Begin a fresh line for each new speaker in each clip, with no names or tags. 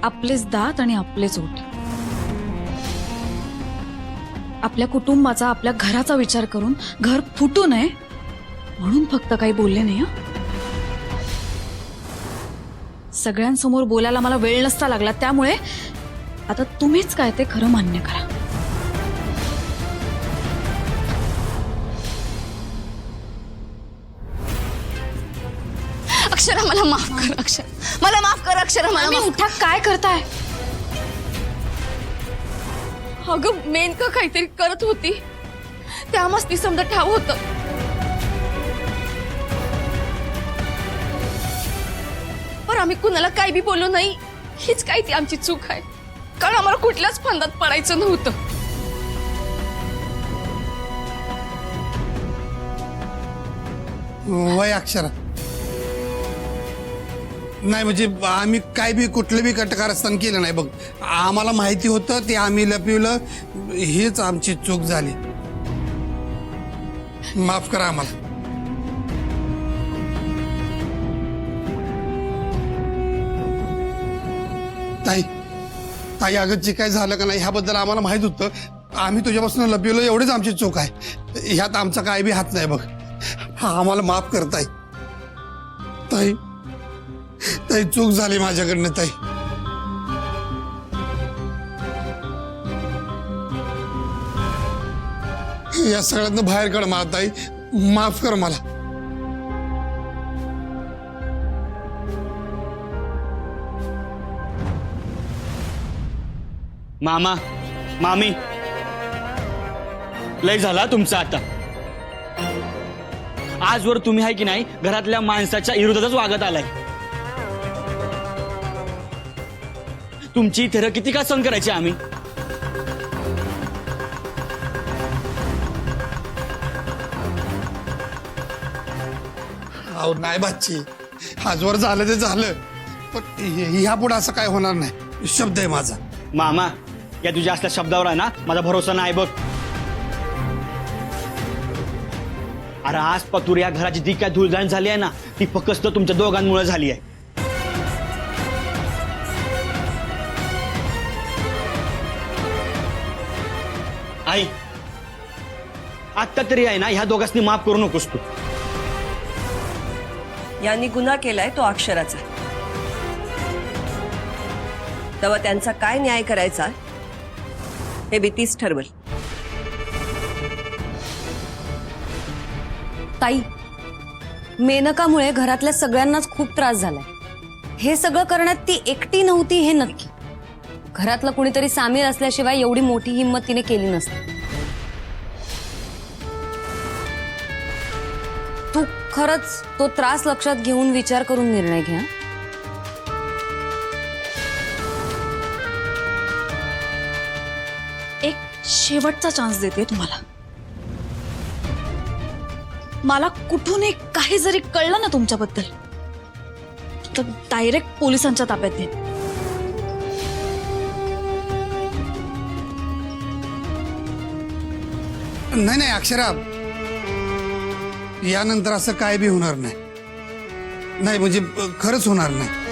आपलेच दात आणि आपलेच ओठ. आपल्या कुटुंबाचा, आपल्या घराचा विचार करून घर फुटू नये म्हणून फक्त काही बोलले नाही. हं? सगळ्यांसमोर बोलायला मला वेळ नसता लागला, त्यामुळे आता तुम्हीच काय ते खरं मान्य करा.
अक्षरा मला माफ कर. अक्षरा मला माफ कर. अक्षरा मला
मी
माफ.
उठा, काय करताय?
अगं मेनका काहीतरी करत होती, त्या मस्ती समजा ठाव होत. पण आम्ही कुणाला काही बी बोललो नाही, हीच काय ती आमची चूक आहे. कारण आम्हाला कुठल्याच फंदात पडायचं नव्हतं.
वय अक्षरा नाही, म्हणजे आम्ही काय बी कुठलं बी कटकारस्थान केलं नाही बघ. आम्हाला माहिती होतं ते आम्ही लपवलं, हीच आमची चूक झाली. माफ करा आम्हाला. ताई ताई अगं जे काय झालं का नाही ह्याबद्दल आम्हाला माहित होतं. आम्ही तुझ्यापासून लपवलं, एवढीच आमची चूक आहे. ह्यात आमचा काय बी हात नाही बघ. हा आम्हाला माफ करताय ताई. ताई चूक झाली माझ्याकडनं ताई. या सगळ्यातनं बाहेर काढ मला ताई. माफ कर मला.
मामा मामी लय झाला तुमचा आता. आजवर तुम्ही आहे की नाही घरातल्या माणसाच्या विरोधातच वागत आलाय. तुमची थेर किती का सहन करायची आम्ही.
अहो नाही बाची, आजवर झालं ते झालं, पण ह्या पुढे असं काय होणार नाही. शब्द आहे माझा.
मामा या तुझ्या असल्या शब्दावर आहे ना माझा भरोसा नाही बघ. अरे आज पतूर या घराची जी काय धुळधाण झाली आहे ना ती फक्त तुमच्या दोघांमुळे झाली आहे. आई आत्ता तरी आहे ना ह्या दोघांनी माफ करू नकोस तू.
यांनी गुन्हा केलाय तो अक्षराचा. तेव्हा त्यांचा काय न्याय करायचा हे भीतीच ठरवल.
ताई, मेनकामुळे घरातल्या सगळ्यांनाच खूप त्रास झालाय. हे सगळं करण्यात ती एकटी नव्हती हे नक्की. घरातलं कुणीतरी सामील असल्याशिवाय एवढी मोठी हिंमत तिने केली नसती. तू खरंच तो त्रास लक्षात घेऊन विचार करून निर्णय घ्या.
एक शेवटचा चान्स देते तुम्हाला. मला कुठून एक काही जरी कळलं ना तुमच्याबद्दल तर डायरेक्ट पोलिसांच्या ताब्यात दे.
नाही नाही अक्षरा, यानंतर असं काय बी होणार नाही. नाही म्हणजे खरंच होणार नाही.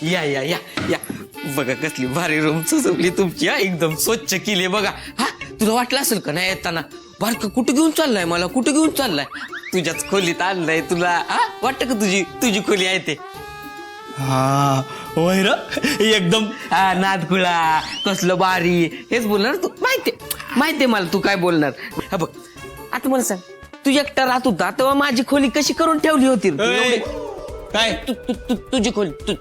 या या या या बघा कसली भारी रूम सजवली तुमची. एकदम स्वच्छ केली बघा. हा तुला वाटलं असेल का नाही येताना बारका कुठे घेऊन चाललाय, मला कुठे घेऊन चाललाय. तुझ्याच खोलीत आणलंय तुला. हा वाटत का तुझी खोली आहे ते.
हा होय र एकदम.
हा नादकुळा कसलं भारी. हेच बोलणार तू. माहितीये मला तू काय बोलणार. हा बघ आता मला सांग, तू एकटा राहत होता तेव्हा माझी खोली कशी करून ठेवली होती
काय
तुझी खोली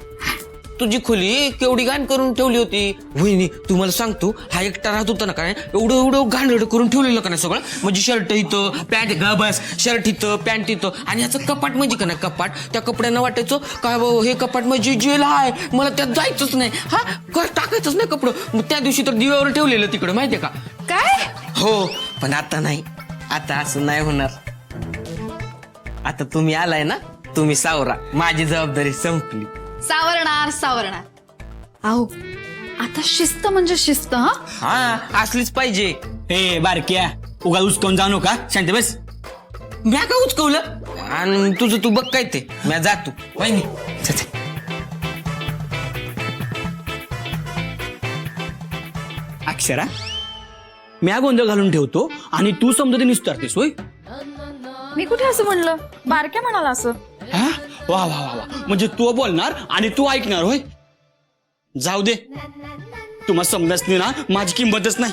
तुझी खोली केवढी घाण करून ठेवली होती. वहिनी तुम्हाला सांगतो, हा एकटा राहत होता ना काय एवढं घाणेरडं करून ठेवलेलं का नाही सगळं. म्हणजे शर्ट इथं, पॅन्ट बस शर्ट इथं, पॅन्ट इथं. आणि ह्याचं कपाट म्हणजे का नाही कपाट, त्या कपड्यांना वाटायचं काय हे कपाट म्हणजे जेल आहे, मला त्यात जायचंच नाही. हा टाकायचंच नाही कपडं. मग त्या दिवशी तर दिव्यावर ठेवलेलं तिकडं माहितीये का.
काय
हो पण आता नाही. आता असं नाही होणार. आता तुम्ही आलाय ना, तुम्ही सावरा. माझी जबाबदारी संपली.
सावरणार.
अहो आता शिस्त म्हणजे शिस्त. हा
हा असलीच पाहिजे.
ए बारक्या उगा उचकून जाऊ नका शांत बस.
म्या का उचकवलं आणि तुझं तू बघ काय ते म्या जातो वहिनी चल, चल.
अक्षरा म्या गोंधळ घालून ठेवतो आणि तू समजा ते निस्तारतेस होय.
मी कुठे असं म्हणलं, बारक्या म्हणाला असं.
हा वा वा वा वा, म्हणजे तू बोलणार आणि तू ऐकणार होय. जाऊ दे, तुम्हाला समजत ना माझी किंमतच नाही.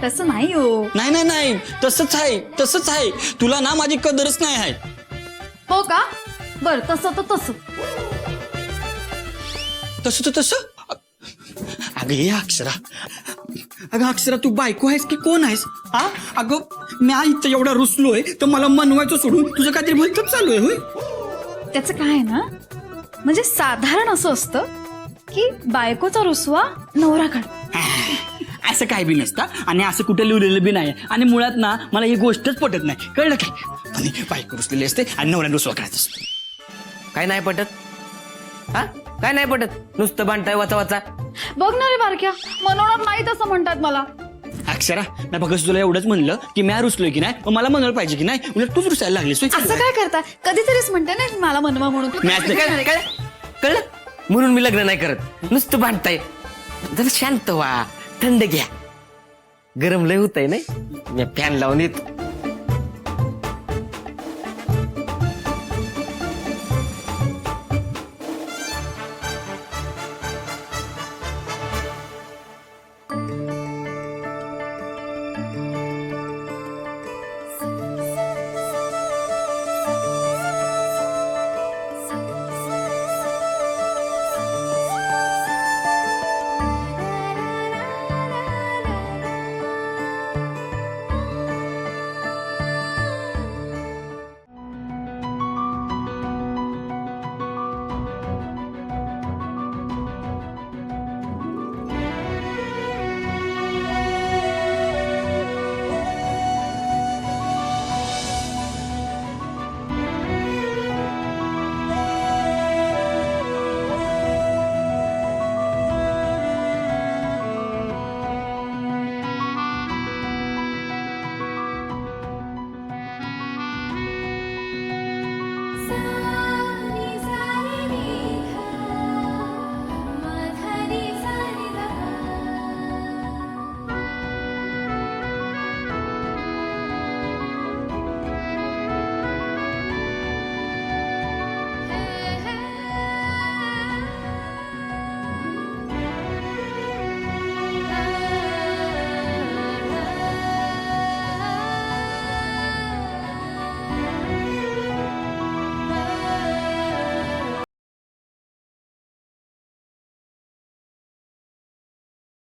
तसं नाही हो.
नाही नाही नाही, तसंच आहे तसंच आहे. तुला ना माझी कदरच नाही आहे.
हो का? बर तसं तर तसं.
तसं तर तसं. अगं हे अक्षरा, अगं अक्षरा तू बायको आहेस की कोण आहेस? हा अगं मी इथं एवढा रुसलोय तर मला मनवायचं सोडून तुझं काहीतरी भलतच चालू आहे होय.
त्याचं काय आहे ना, म्हणजे साधारण असं असतं की बायकोचा रुसवा नवरा काढ.
असं काय बी नसतं आणि असं कुठे लिहिलेलं बी नाही. आणि मुळात ना मला ही गोष्टच पटत नाही, कळलं काय? आणि बायको रुसलेली असते आणि नवऱ्याने रुसवा करायचा असतो.
काय नाही पटत? हा काय नाही पटत? नुसतं बांधताय वाचा वाचा.
बघ ना रे बारक्या, मनवणार नाही तसं म्हणतात मला.
अक्षरा मी फक्त तुला एवढंच म्हणलं की मी रुसलोय की नाही, मग मला म्हणायला पाहिजे की नाही, उलट तूच रुसायला लागलीस होय.
असं काय करता? कधीतरीच म्हणते ना मला मनवा म्हणून.
कळलं? म्हणून मी लग्न नाही करत. नुसतं बांधताय. जरा शांत व्हा, थंड घ्या. गरम लय होत आहे नाही, मी फॅन लावून येतो.